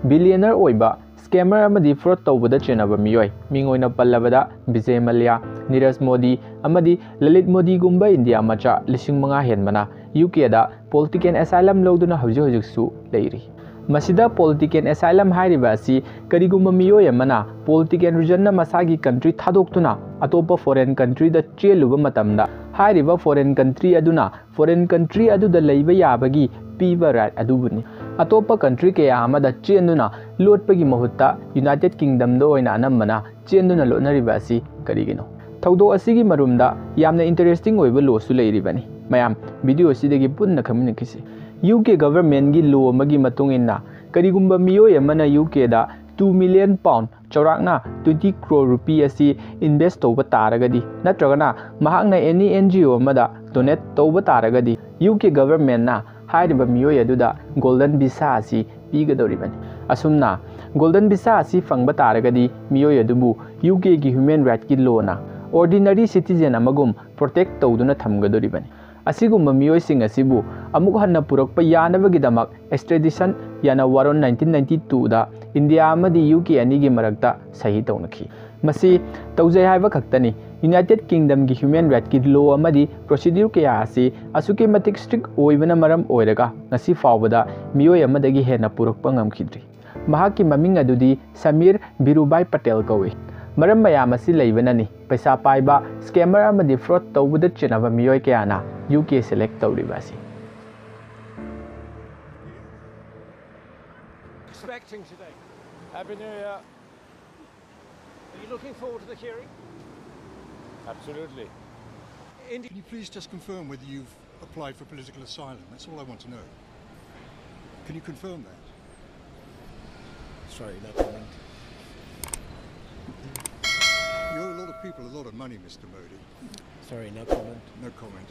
billionaire oiba scammer amadi fraud tawbada chenaba miyoi mingoina pallabada Vijay Mallya Neeraj Modi amadi Lalit Modi gumba India macha lising mga henmana UK da political asylum loduna hujik su leiri masida political asylum hairiba asi karigumba miyoi amana political region na masagi country thadoktuna atopa foreign country da cheluba matamda hairiba foreign country aduna foreign country adu da leiba yabagi piba right adubuni atopa country ke amada chenduna lotpagi mahutta United Kingdom do oina anamana chenduna lotnariba asi karigino thaudo asigi marumda yamna interesting oiba law su leiribani mayam video sidagi punna communicate UK government gi law magi matunginna karigumba miyoi amana UK da 2 million pound chawrakna 20 crore rupee asi invest toba taragadi natragana mahakna any NGO amada donate toba taragadi UK government na hairiba miyoi aduda golden visa asi pigadoribani asumna golden visa asi fangba taragadi miyoi adubu UK gi human right ki law na ordinary citizen amagum protect tawduna thamgadoribani asigumba miyoi sing asibu amuk hanna purakpa yanabagi damak extradition yana waron 1992 da India amadi UK ani gi marakta sahi tawnakhi masi tawjai haiba khaktani United Kingdom gi human right ki law amadi procedure kya asi asuke matik strict oibana maram oiraga ngasi fawbada miyoi amadagi hena purakpa ngamkhidri mahaki maming adudi Samir Birubai Patel kawi maram mayam asi leibanani paisa paiba scammer amadi fraud tawbada chenaba miyoi kyana UK select tawribasi expecting today. Happy New Year. Are you looking forward to the hearing? Absolutely. Can you please just confirm whether you've applied for political asylum? That's all I want to know. Can you confirm that? Sorry, no comment. You owe a lot of people a lot of money, Mr. Modi. Sorry, no comment. No comment.